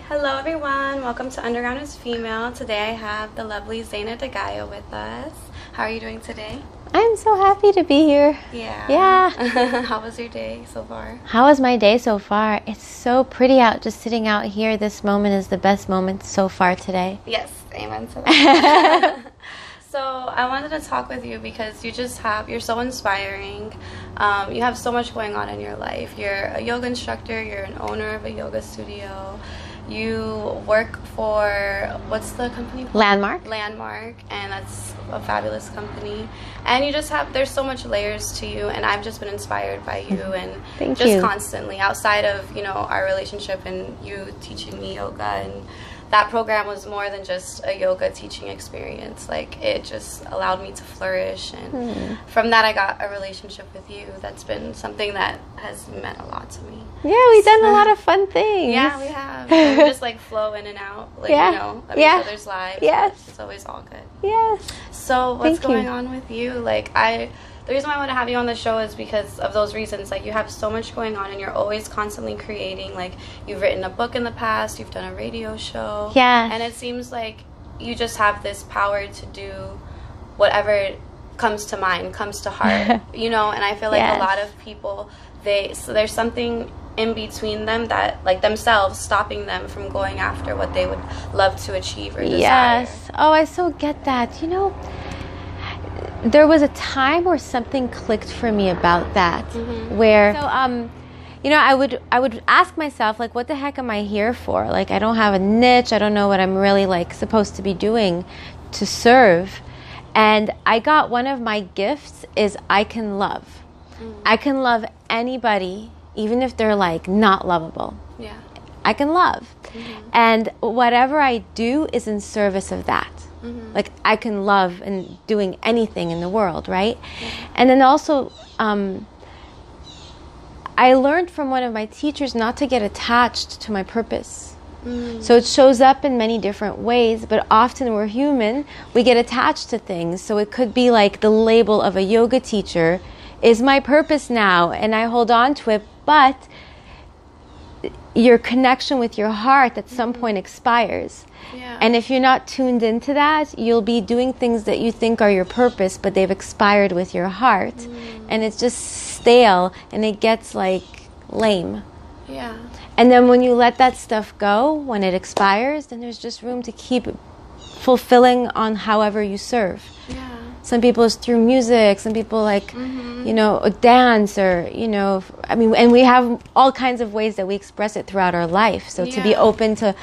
Hello everyone, welcome to Underground is Female. Today I have the lovely Zayna De Gaia with us. How are you doing today? I'm so happy to be here. Yeah. How was your day so far? How was my day so far? It's so pretty out, just sitting out here. This moment is the best moment so far today. Yes, amen to that. So I wanted to talk with you because you're so inspiring. You have so much going on in your life. You're a yoga instructor, you're an owner of a yoga studio. You work for, what's the company called? Landmark, and that's a fabulous company. And there's so much layers to you, and I've just been inspired by you and Thank you. Constantly outside of, our relationship and you teaching me yoga, and that program was more than just a yoga teaching experience. Like, it just allowed me to flourish, and from that I got a relationship with you that's been something that has meant a lot to me. Yeah, we've done a lot of fun things. Yeah, we have. And we just flow in and out, of each other's lives. Yes. It's always all good. Yes. So what's going on with you? The reason why I want to have you on the show is because of those reasons. You have so much going on, and you're always constantly creating. You've written a book in the past, you've done a radio show. Yeah. And it seems like you just have this power to do whatever comes to mind, comes to heart. And I feel like a lot of people, there's something in between them that, themselves, stopping them from going after what they would love to achieve or desire. Yes. Oh, I so get that. There was a time where something clicked for me about that, where I would ask myself, what the heck am I here for? I don't have a niche. I don't know what I'm really supposed to be doing to serve. And I got one of my gifts is I can love. I can love anybody, even if they're not lovable. Yeah. I can love. And whatever I do is in service of that. I can love and doing anything in the world, right? And then also, I learned from one of my teachers not to get attached to my purpose. So it shows up in many different ways, but often we're human, we get attached to things. So it could be the label of a yoga teacher is my purpose now, and I hold on to it, but your connection with your heart at some point expires. Yeah. And if you're not tuned into that, you'll be doing things that you think are your purpose, but they've expired with your heart. And it's just stale, and it gets lame. Yeah. And then when you let that stuff go, when it expires, then there's just room to keep fulfilling on however you serve. Yeah. Some people it's through music, some people dance, or and we have all kinds of ways that we express it throughout our life. So to be open to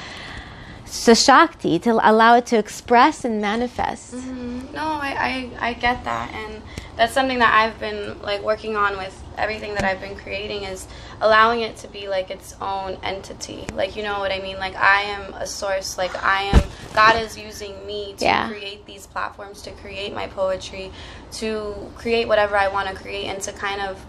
Shakti, to allow it to express and manifest. No, I get that, and that's something that I've been working on with everything that I've been creating, is allowing it to be its own entity. You know what I mean? I am a source. God is using me to create these platforms, to create my poetry, to create whatever I want to create, and to kind of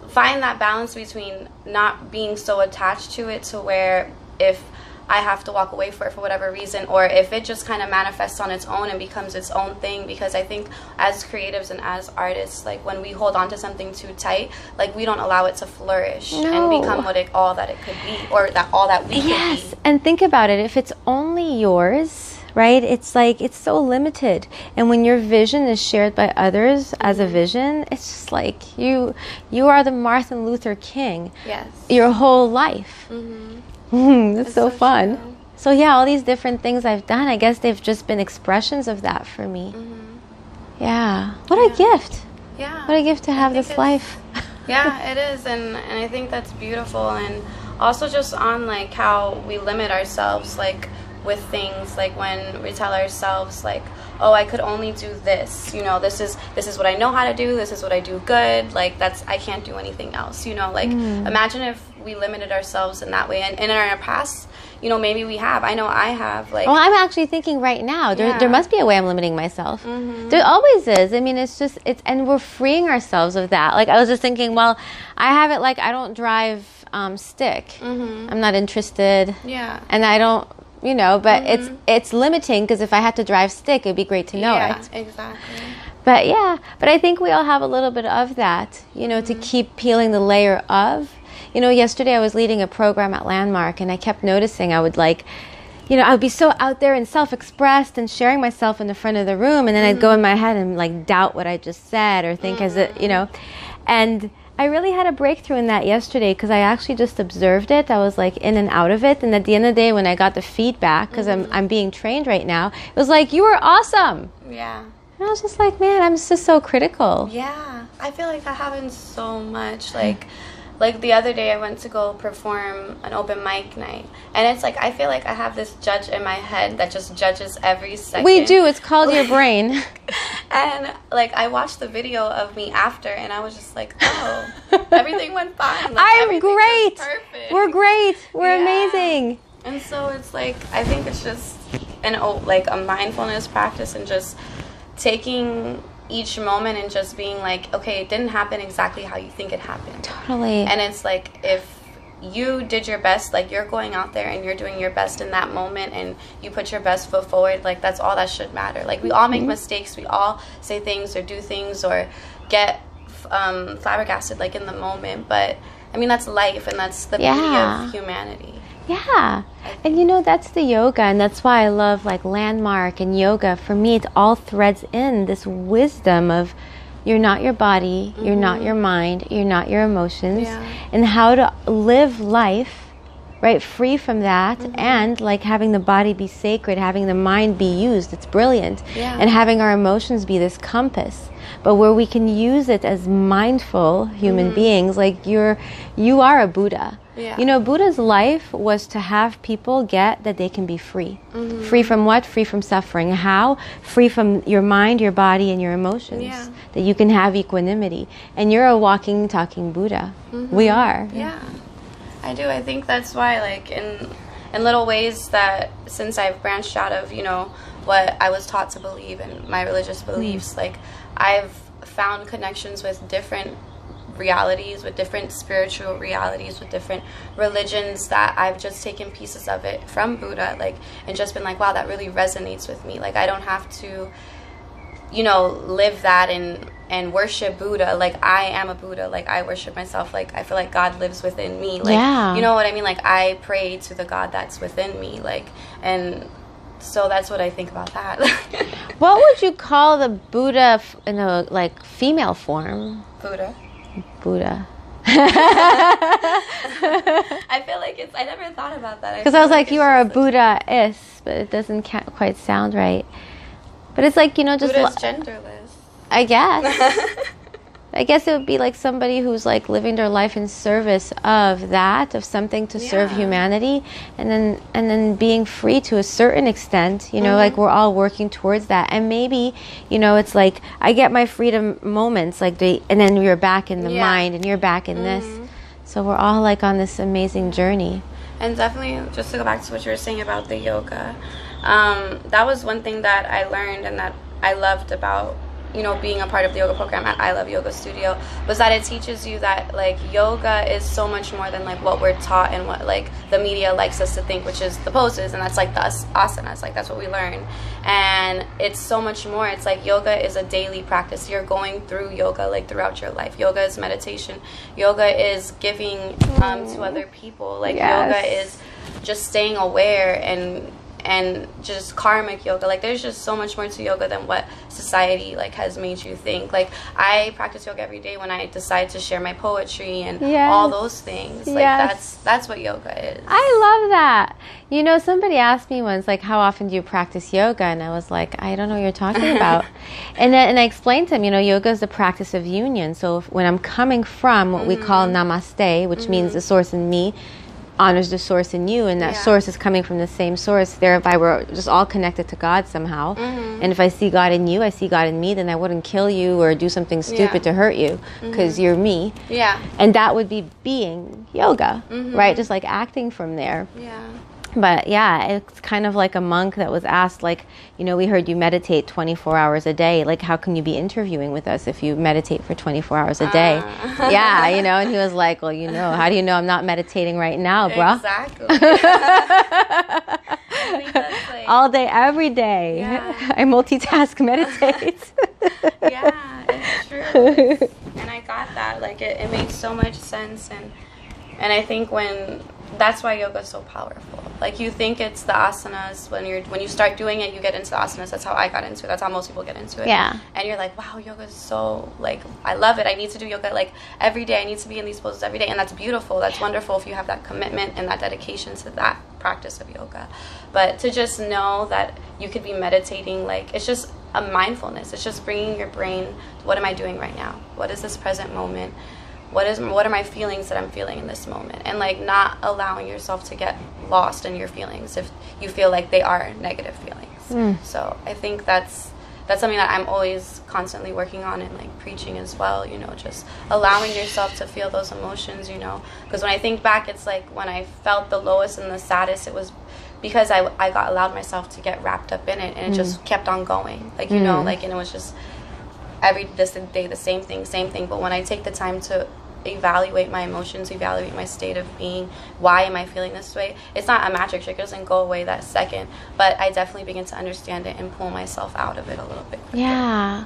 find that balance between not being so attached to it to where if I have to walk away for whatever reason, or if it just kind of manifests on its own and becomes its own thing. Because I think as creatives and as artists, when we hold on to something too tight, we don't allow it to flourish and become all that it could be, or all that we could be. Yes, and think about it. If it's only yours, right, it's it's so limited. And when your vision is shared by others as a vision, it's just you are the Martin Luther King. Yes. Your whole life. That's so fun. True. So all these different things I've done, I guess they've just been expressions of that for me. Yeah. What a gift. Yeah. What a gift to have this life. Yeah, it is, and I think that's beautiful. And also just on how we limit ourselves with things, when we tell ourselves oh, I could only do this, this is what I know how to do, this is what I do good, I can't do anything else, imagine if we limited ourselves in that way. And in our past, maybe we have, I know I have, well, I'm actually thinking right now, there must be a way I'm limiting myself. There always is. I mean, and we're freeing ourselves of that. I was just thinking, well, I have it I don't drive stick. I'm not interested. Yeah. And I don't, but it's limiting, because if I had to drive stick, it'd be great to know it. Yeah, exactly. But I think we all have a little bit of that, to keep peeling the layer of. You know, yesterday I was leading a program at Landmark, and I kept noticing I would like, you know, I would be so out there and self-expressed and sharing myself in the front of the room, and then I'd go in my head and like doubt what I just said or think as it, you know, and I really had a breakthrough in that yesterday because I actually just observed it. I was like in and out of it, and at the end of the day, when I got the feedback, because I'm being trained right now, it was like, you were awesome. Yeah. And I was just like, man, I'm just so critical. Yeah, I feel like that happens so much. Like the other day I went to go perform an open mic night, and it's like I feel like I have this judge in my head that just judges every second. We do. It's called your brain. And like I watched the video of me after, and I was just like, oh, everything went fine. Like, I'm great. Perfect. We're great. We're amazing. And so it's like I think it's just like a mindfulness practice, and just taking each moment and just being like, okay, it didn't happen exactly how you think it happened. Totally. And it's like, if you did your best, like you're going out there and you're doing your best in that moment, and you put your best foot forward, like that's all that should matter. Like we all make mistakes, we all say things or do things or get flabbergasted like in the moment, but I mean that's life, and that's the beauty of humanity. Yeah. And you know, that's the yoga, and that's why I love like Landmark and yoga. For me, it all threads in this wisdom of you're not your body, you're not your mind, you're not your emotions, and how to live life, right, free from that, and like having the body be sacred, having the mind be used. It's brilliant. And having our emotions be this compass, but where we can use it as mindful human beings. Like you are a Buddha. You know, Buddha's life was to have people get that they can be free. Free from what? Free from suffering. How? Free from your mind, your body, and your emotions. That you can have equanimity. And you're a walking, talking Buddha. We are. Yeah, I do. I think that's why, like, in little ways that since I've branched out of, you know, what I was taught to believe and my religious beliefs, like, I've found connections with different realities, with different spiritual realities, with different religions, that I've just taken pieces of it from Buddha, like, and just been like, wow, that really resonates with me. Like, I don't have to, you know, live that and worship Buddha. Like, I am a Buddha. Like, I worship myself. Like, I feel like God lives within me. Like, you know what I mean? Like, I pray to the God that's within me. Like, and so that's what I think about that. What would you call the Buddha in a like female form? Buddha. I feel like I never thought about that. Because I was like, you are a Buddha-is, but it doesn't quite sound right. But it's like, you know, just Buddha's genderless. I guess. I guess it would be like somebody who's like living their life in service of that, of something to serve humanity, and then being free to a certain extent, you know, like we're all working towards that. And maybe, you know, it's like I get my freedom moments, like and then you're back in the mind, and you're back in this. So we're all like on this amazing journey. And definitely, just to go back to what you were saying about the yoga, that was one thing that I learned and that I loved about, you know, being a part of the yoga program at I Love Yoga Studio, was that it teaches you that like yoga is so much more than like what we're taught and what like the media likes us to think, which is the poses, and that's like the asanas, like that's what we learn. And it's so much more. It's like yoga is a daily practice. You're going through yoga like throughout your life. Yoga is meditation. Yoga is giving to other people. Like yoga is just staying aware and just karmic yoga. Like there's just so much more to yoga than what society like has made you think. Like I practice yoga every day when I decide to share my poetry and all those things. Like that's what yoga is. I love that. You know, somebody asked me once, like, how often do you practice yoga? And I was like, I don't know what you're talking about. and I explained to him, you know, yoga is the practice of union. So when I'm coming from what we call namaste, which means the source in me honors the source in you, and that source is coming from the same source, thereby we're just all connected to God somehow. And if I see God in you, I see God in me, then I wouldn't kill you or do something stupid to hurt you, because you're me. And that would be being yoga, right? Just like acting from there. But yeah, it's kind of like a monk that was asked, like, you know, we heard you meditate 24 hours a day. Like, how can you be interviewing with us if you meditate for 24 hours a day? Yeah, you know, and he was like, well, you know, how do you know I'm not meditating right now, bro? Exactly. I think that's like, all day, every day. I multitask, meditate. Yeah, it's true. And I got that. Like, it made so much sense. And And I think that's why yoga is so powerful. Like, you think it's the asanas, when you start doing it, you get into the asanas. That's how I got into it. That's how most people get into it. Yeah. And you're like, wow, yoga is so, like, I love it. I need to do yoga, like, every day. I need to be in these poses every day. And that's beautiful. That's wonderful if you have that commitment and that dedication to that practice of yoga. But to just know that you could be meditating, like, it's just a mindfulness. It's just bringing your brain, what am I doing right now? What is this present moment? What are my feelings that I'm feeling in this moment? And, like, not allowing yourself to get lost in your feelings if you feel like they are negative feelings. So I think that's something that I'm always constantly working on and, like, preaching as well, you know, just allowing yourself to feel those emotions, you know. Because when I think back, it's like when I felt the lowest and the saddest, it was because I allowed myself to get wrapped up in it, and it just kept on going. Like, you know, like, and it was just every day the same thing. But when I take the time to evaluate my emotions, evaluate my state of being, why am I feeling this way, it's not a magic trick. It doesn't go away that second, but I definitely begin to understand it and pull myself out of it a little bit quicker. Yeah.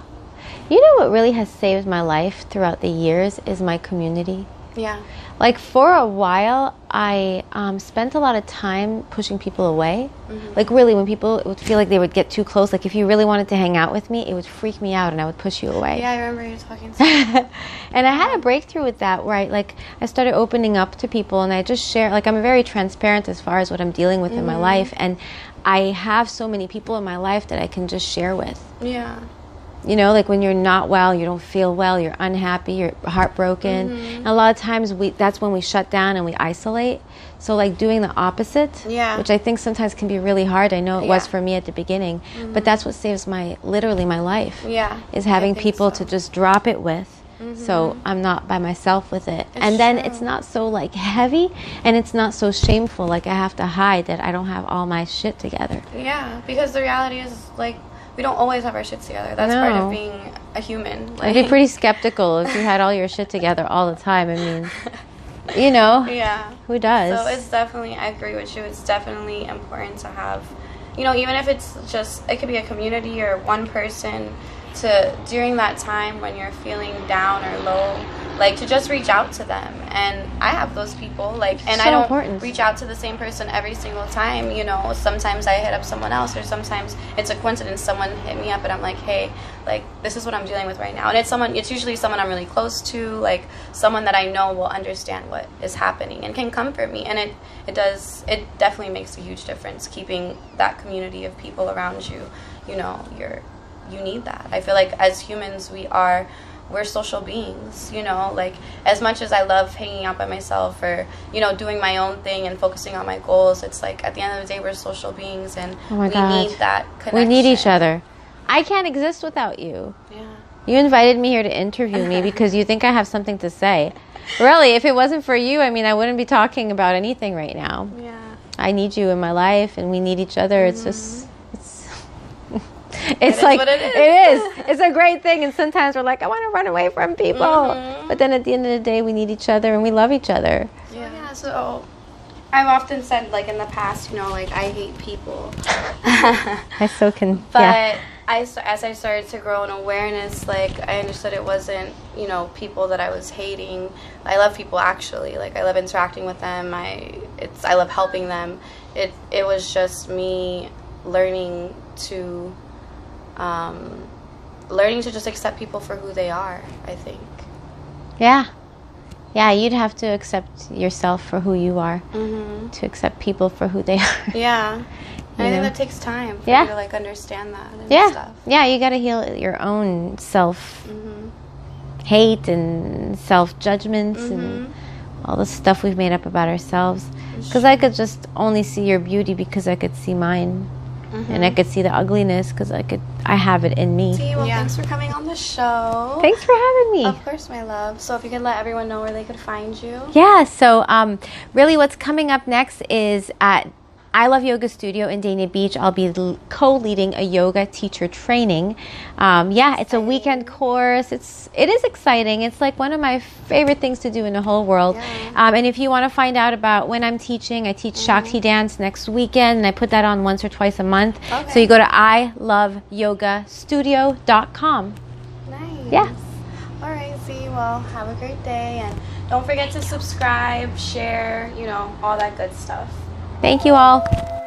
You know what really has saved my life throughout the years is my community. Yeah. Like, for a while, I spent a lot of time pushing people away. Like, really, when people would feel like they would get too close, like, if you really wanted to hang out with me, it would freak me out and I would push you away. Yeah, I remember you talking to me. And I had a breakthrough with that where I started opening up to people, and I just share, like, I'm very transparent as far as what I'm dealing with in my life, and I have so many people in my life that I can just share with. Yeah. You know, like, when you're not well, you don't feel well, you're unhappy, you're heartbroken. And a lot of times that's when we shut down and we isolate. So, like, doing the opposite, which I think sometimes can be really hard. I know it was for me at the beginning, but that's what saves literally my life. Yeah. Is having people to just drop it with. So I'm not by myself with it. And then it's not so, like, heavy, and it's not so shameful, like I have to hide that I don't have all my shit together. Yeah, because the reality is, like, we don't always have our shit together. That's part of being a human. Like, I'd be pretty skeptical if you had all your shit together all the time. I mean, you know, who does? So it's definitely, I agree with you, it's definitely important to have, you know, even if it's just, it could be a community or one person, to, during that time when you're feeling down or low, like, to just reach out to them. And I have those people, like, and I don't reach out to the same person every single time, you know. Sometimes I hit up someone else, or sometimes it's a coincidence, someone hit me up and I'm like, hey, like, this is what I'm dealing with right now. And it's usually someone I'm really close to, like, someone that I know will understand what is happening and can comfort me. And it definitely makes a huge difference, keeping that community of people around you. You know, you need that. I feel like as humans, we're social beings, you know. Like, as much as I love hanging out by myself or, you know, doing my own thing and focusing on my goals, it's like, at the end of the day, we're social beings, and we need that connection. We need each other. I can't exist without you. Yeah. You invited me here to interview me because you think I have something to say. Really, if it wasn't for you, I mean, I wouldn't be talking about anything right now. Yeah. I need you in my life, and we need each other. It's just... It's like, it is. It's a great thing. And sometimes we're like, I want to run away from people. But then at the end of the day, we need each other and we love each other. Yeah, so I've often said, like, in the past, you know, like, I hate people. I still can, But as I started to grow in awareness, like, I understood it wasn't, you know, people that I was hating. I love people, actually. Like, I love interacting with them. I love helping them. It was just me learning to just accept people for who they are, I think. Yeah, you'd have to accept yourself for who you are, to accept people for who they are. Yeah. And I think that takes time for you to, like, understand that and stuff. Yeah, you got to heal your own self-hate and self-judgments and all the stuff we've made up about ourselves. Because I could just only see your beauty because I could see mine. And I could see the ugliness because I have it in me. Well, thanks for coming on the show. Thanks for having me. Of course, my love. So if you could let everyone know where they could find you. Yeah, so really what's coming up next is at I Love Yoga Studio in Dania Beach. I'll be co-leading a yoga teacher training. It's a weekend course. It is exciting. It's like one of my favorite things to do in the whole world. And if you want to find out about when I'm teaching, I teach Shakti dance next weekend, and I put that on once or twice a month. So you go to iloveyogastudio.com. Nice. Yeah. All right. Alexi. Well, have a great day, and don't forget to subscribe, share, you know, all that good stuff. Thank you all.